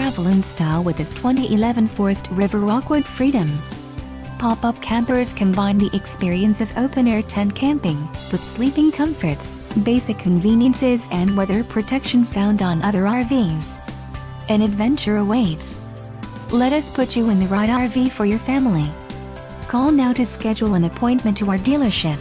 travel in style with this 2011 Forest River Rockwood Freedom. Pop-up campers combine the experience of open-air tent camping with sleeping comforts, basic conveniences and weather protection found on other RVs. An adventure awaits. Let us put you in the right RV for your family. Call now to schedule an appointment to our dealership.